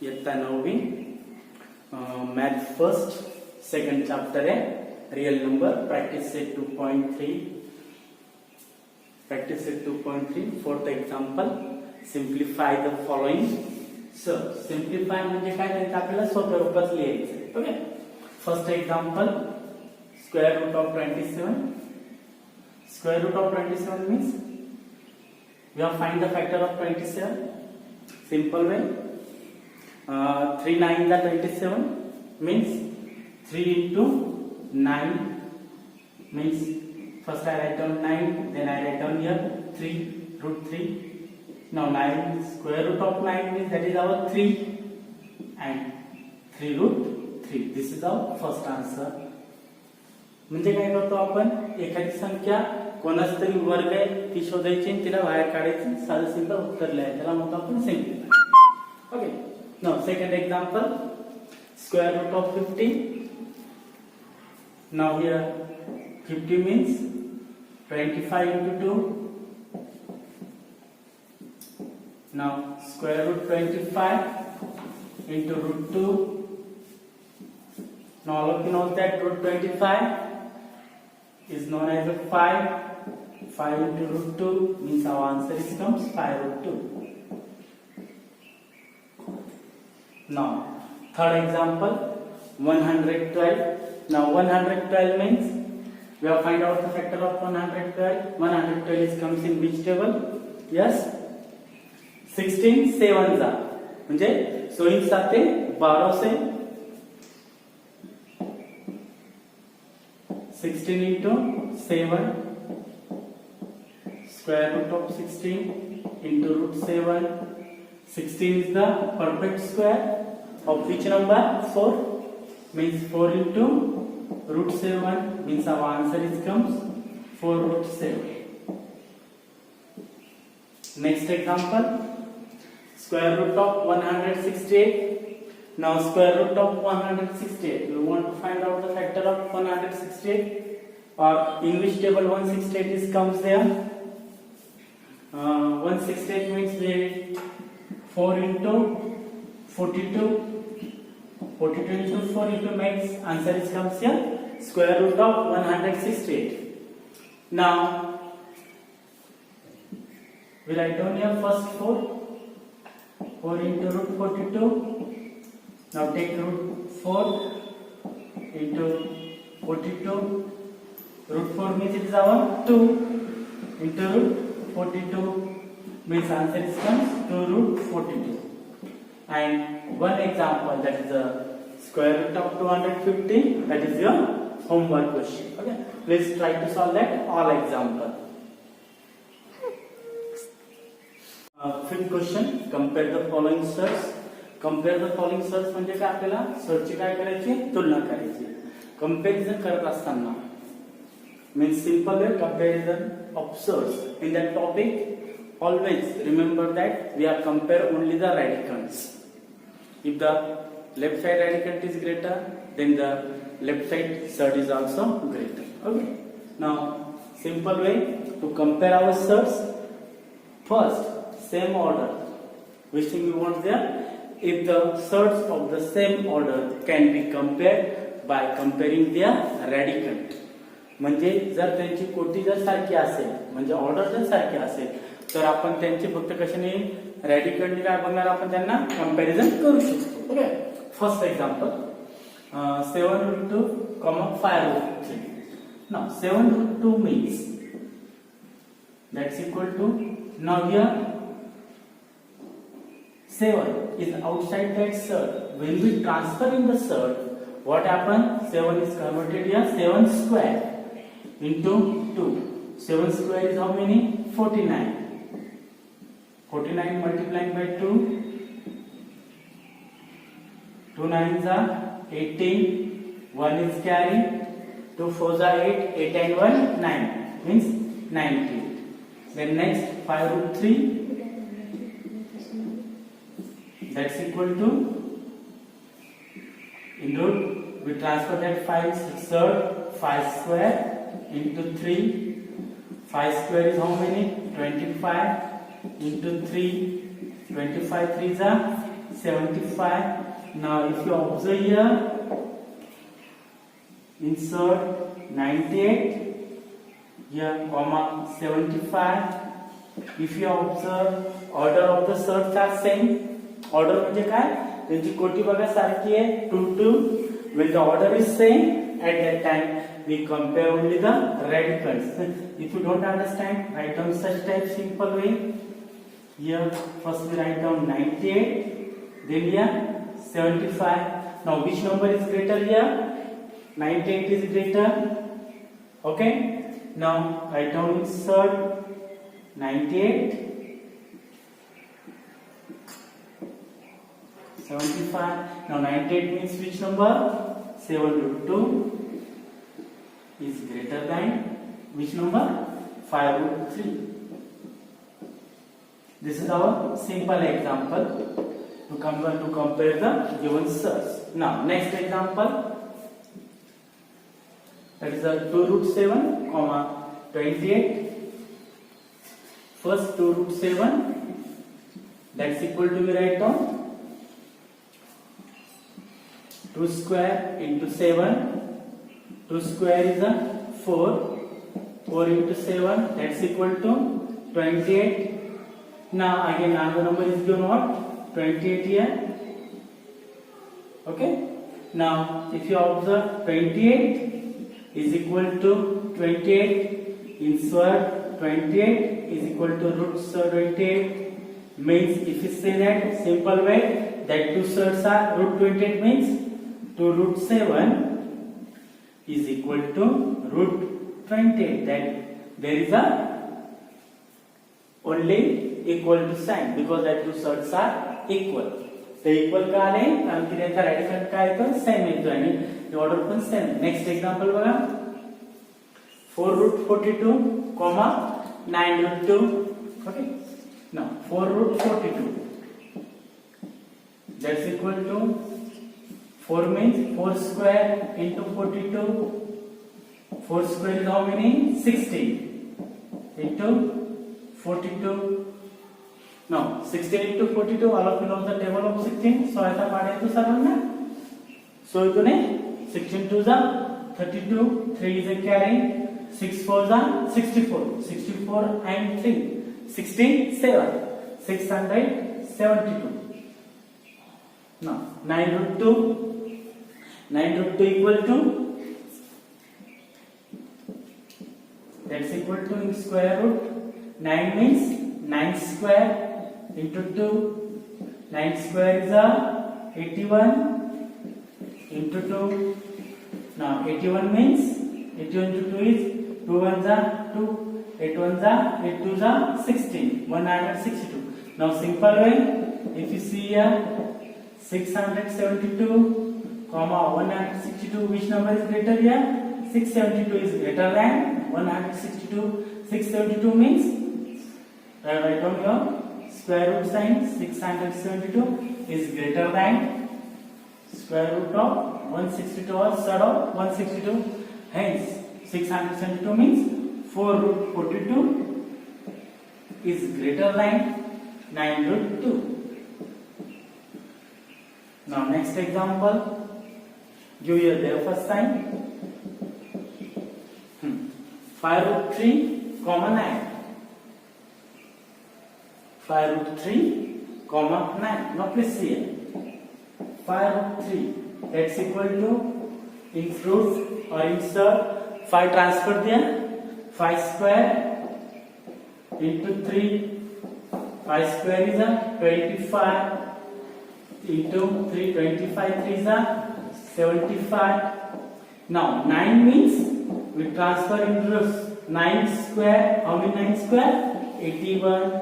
इयत्ता 9वी math first second chapter है real number practice set 2.3 fourth example simplify the following. Simplify म्हणजे काय त्यांचं आपल्याला सोप्या रूपात लिहायचं. Okay, first example square root of 27. Square root of 27 means we have find the factor of 27. Simple way. 3 9 are 27 means 3 into 9 means first I write down 9, then I write down here 3 root 3. Now 9 square root of 9 means that is our 3 and 3 root 3. This is our first answer. म्हणजे काय करतो आपण एखादी संख्या कोणाच तरी वर्ग आहे ती शोधायची आणि तिला बाहेर काढायची साधं सिंपल उत्तर लिहायचं त्याला म्हणतो आपण simplify. Okay, now second example square root of 50. Now here 50 means 25 into 2. Now square root 25 into root 2. Now all of you know that root 25 is known as a 5. 5 into root 2 means our answer is comes 5 root 2. Now third example 112. Now 112 means we have find out the factor of 112. 112 is comes in which table? Yes, 16 7 जा म्हणजे 16 साते 12 से 16 into 7 square root of 16 into root 7. 16 is the perfect square of which number? 4 means 4 into root 7 means our answer is comes 4 root 7. Next example square root of 168. Now square root of 168, we want to find out the factor of 168 or in which table 168 is comes there. 168 means we 4 into 42. 42 into 4 into makes answer is comes here square root of 168. Now we write down here first 4 into root 42. Now take root 4 into 42. Root 4 means it is our 2 into root 42 means answer is comes 2 root 42. And one example, that is the square root of 250. That is your homework question. Okay, please try to solve that all example. Fifth question, compare the following search. Compare the following search म्हणजे काय आपल्याला सर्चची काय करायची तुलना करायची. Comparison करत असताना means simple way comparison of surds in that topic always remember that we are compare only the radicals. If the left side radical is greater then the left side surd is also greater. Okay, now simple way to compare our surds. First same order, which thing we want there? If the surds of the same order can be compared by comparing their radicand. म्हणजे जर त्यांची कोटी जर सारखी असेल म्हणजे order जर सारखी असेल तर आपण त्यांची फक्त कशाने रॅडिकंडने काय बघणार आपण त्यांना कंपॅरिझन करू शकतो. Okay, first example 7 root 2, 5 root 3. Now 7 root 2 means that's equal to, now here 7 is outside that surd. When we transfer in the surd, what happen? 7 is converted here 7 square into 2. 7 square is how many? 49. 49 multiplied by 2. 2 9s are 18. 1 is carry. 2 4s are 8. 8 and 1 9 means 90. Then next 5 root 3. That's equal to, in root we transfer that 5 third 5 square into 3. 5 square is how many? 25 into 3. 25 3s are 75. Now if you observe here, insert 98 here, comma 75. If you observe, order of the surds are same. Order म्हणजे काय, त्यांची कोटी बघा सारखी आहे, 2 2. When the order is same, at that time we compare only the radicals. If you don't understand, write down such type simple way. Here first we write down 98, then here 75. Now which number is greater here? 98 is greater. Okay. Now write down insert 98, 75. Now 98 means which number? 7√2 is greater than which number? 5√3. This is our simple example to compare the given surds. Now next example, that is a 2√7, 28. First 2√7, that's equal to, we write down 2 square into 7. 2 square is a 4. 4 into 7, that's equal to 28. Now again another number is given what? 28 here. Okay. Now if you observe, 28 is equal to 28. Insert 28 is equal to √28. Means if you say that simple way, that two surds are √28 means 2√7 is equal to √28. That there is a only equal to sign, because that two surds are equal. ते equal का आले कारण की त्यांचा radical काय येतो, same येतो आणि ऑर्डर पण सेम. नेक्स्ट एक्झाम्पल बघा, 4√42, 9√2. Okay. Now 4√42, that's equal to 4 means 4 square into 42. 4 square is how many? 16 into 42. Now 16 into 42, all of you know the table of 16. So ऐसा पाड़े तो सर ना. So इतने 16 2 जा 32, 3 is a carry, 6 4 जा 64, 64 and 3, 67, 672. Now 9√2, 9√2 equal to, that's equal to in square root. 9 means 9 square into 2. 9 square is a 81 into 2. Now 81 means 81 into 2 is 2 1s are 2, 8 1s are 8 2s are 16, 162. Now simple way, if you see here 672, 162, which number is greater here? 672 is greater than 162. 672 means, write down your square root sign. 672 is greater than square root of 162 or surd of 162. Hence 672 means 4√42 is greater than 9√2. Now next example, give your their first sign. 5√3, 9. 5√3, 9. Now please see here. 5√3, that's equal to, in fruit or insert 5 transfer there. 5 square into 3. 5 square is a 25 into 3. 25 3 is a 75. Now 9 means we transfer into 9 square. How many 9 square? 81.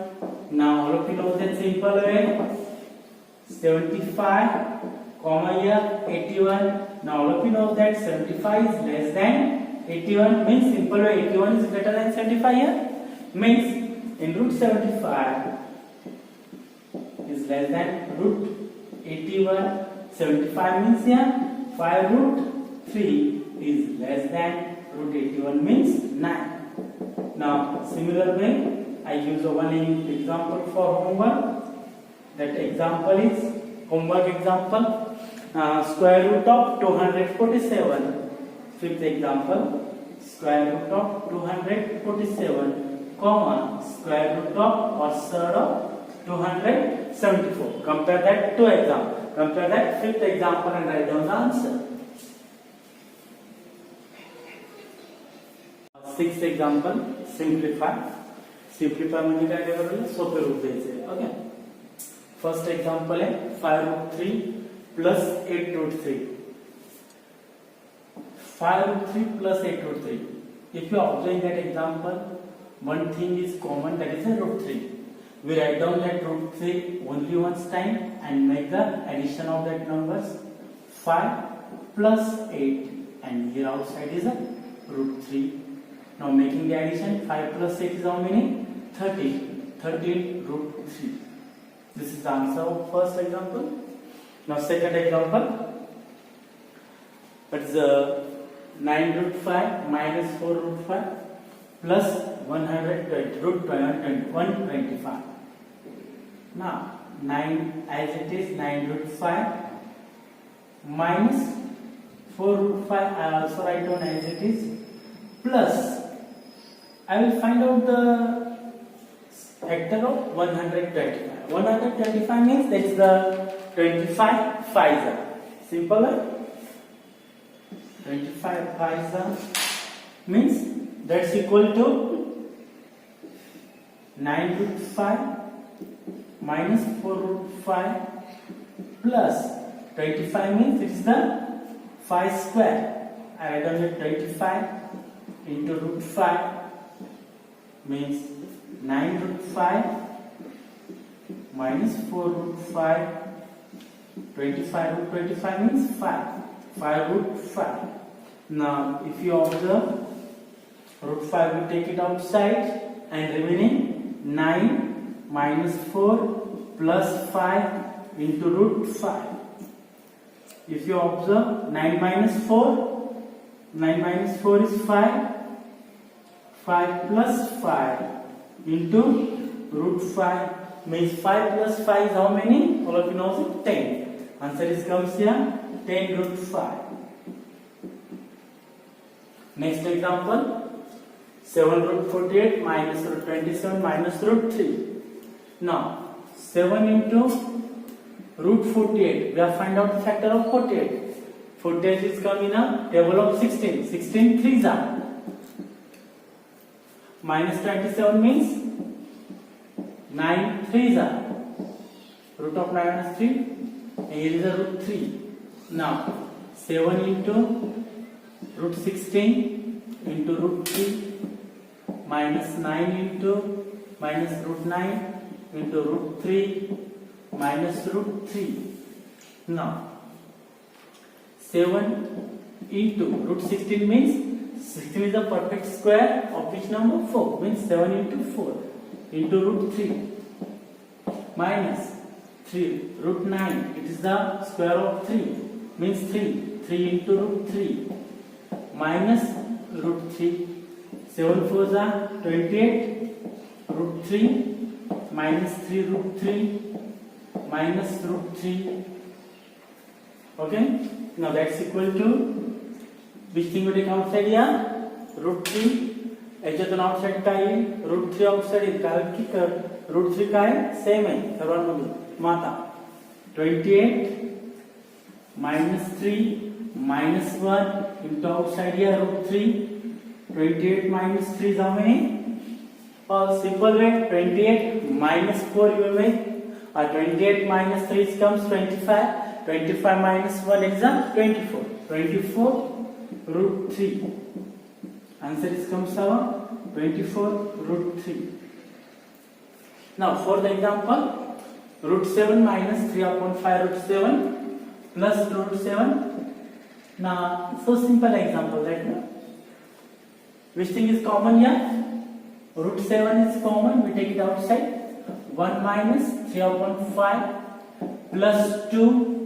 Now all of you know that simple way. 75, comma here 81. Now all of you know that 75 is less than 81. Means simple way, 81 is greater than 75 here. Means in √75 is less than √81. 75 means here 5√3 is less than √81 means 9. Now similar way, I use one example for homework. That example is Homework example, square root of 247. Fifth example, square root of 247, comma, square root of or surd of 274. Compare that two example. Compare that fifth example and write down the answer. Sixth example, simplify. Simplify म्हणजे काय करायचं? सोपे रूप द्यायचे. Okay. First example है 5 root 3 plus 8 root 3. 5 root 3 plus 8 root 3. If you observe that example, one thing is common, that is a root 3. We write down that root 3 only once time and make the addition of that numbers 5 plus 8, and here outside is a root 3. Now making the addition, 5 plus 8 is how many? 13. 13 root 3. This is the answer of first example. Now second example, it's 9 root 5 minus 4 root 5 plus 120 root 125. Now 9 as it is, 9 root 5 minus 4 root 5, I also write down as it is, plus I will find out the factor of 125. 125 means that is the 25 5s. Simple. 25 5s means that's equal to 9 root 5 minus 4 root 5 plus 25 means it is the 5 square. I write down the 25 into root 5 means 9 root 5 minus 4 root 5. 25 root 25 means 5. 5 root 5. Now if you observe, root 5 we take it outside and remaining 9 minus 4 plus 5 into root 5. If you observe, 9 minus 4 is 5. 5 plus 5 into root 5 means 5 plus 5 is how many? All of you know it, 10. Answer is comes here, 10 root 5. Next example, 7 root 48 minus root 27 minus root 3. Now 7 into root 48, we have find out the factor of 48. 48 is come in a table of 16. 16 3s are. Minus 27 means 9 3s are. Root of 9 is 3. And here is a root 3. Now 7 into root 16 into root 3 minus 9 into minus root 9 into root 3 minus root 3. Now 7 into root 16 means 16 is a perfect square of which number? 4. Means 7 into 4 into root 3 minus 3 root 9. It is the square of 3. Means 3. 3 into root 3 minus root 3. 7 4s are 28. Root 3 minus 3 root 3 minus root 3. Okay. Now that's equal to which thing we take outside here? Root 3. याच्यातून outside काय येईल? Root 3 outside येईल. कारण की root 3 काय same आहे सर्वांमध्ये. मग आता 28 minus 3 minus 1 into outside here root 3. 28 minus 3 is how many? Simple way, 28 minus 4 you will make. 28 minus 3 comes 25. 25 minus 1 is 24. 24 root 3. Answer is comes out 24 root 3. Now for the example, root 7 minus 3 upon 5 root 7 plus root 7. Now so simple example, right? Which thing is common here? Root 7 is common, we take it outside. 1 minus 3 upon 5 plus 2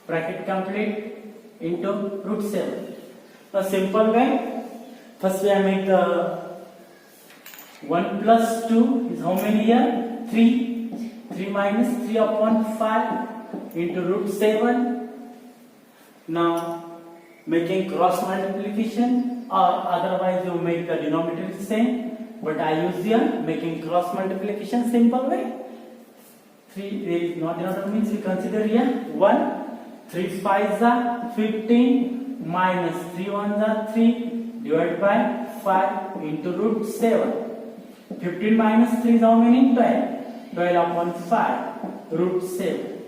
bracket complete into root 7. A simple way, first we make the 1 plus 2 is how many here? 3. 3 minus 3 upon 5 into root 7. Now making cross multiplication, or otherwise you make the denominator same, but I use here making cross multiplication simple way. 3 there is not denominator means we consider here 1. 3 5s are 15 minus 3 1s are 3 divided by 5 into root 7. 15 minus 3 is how many? 12. 12 upon 5 root 7.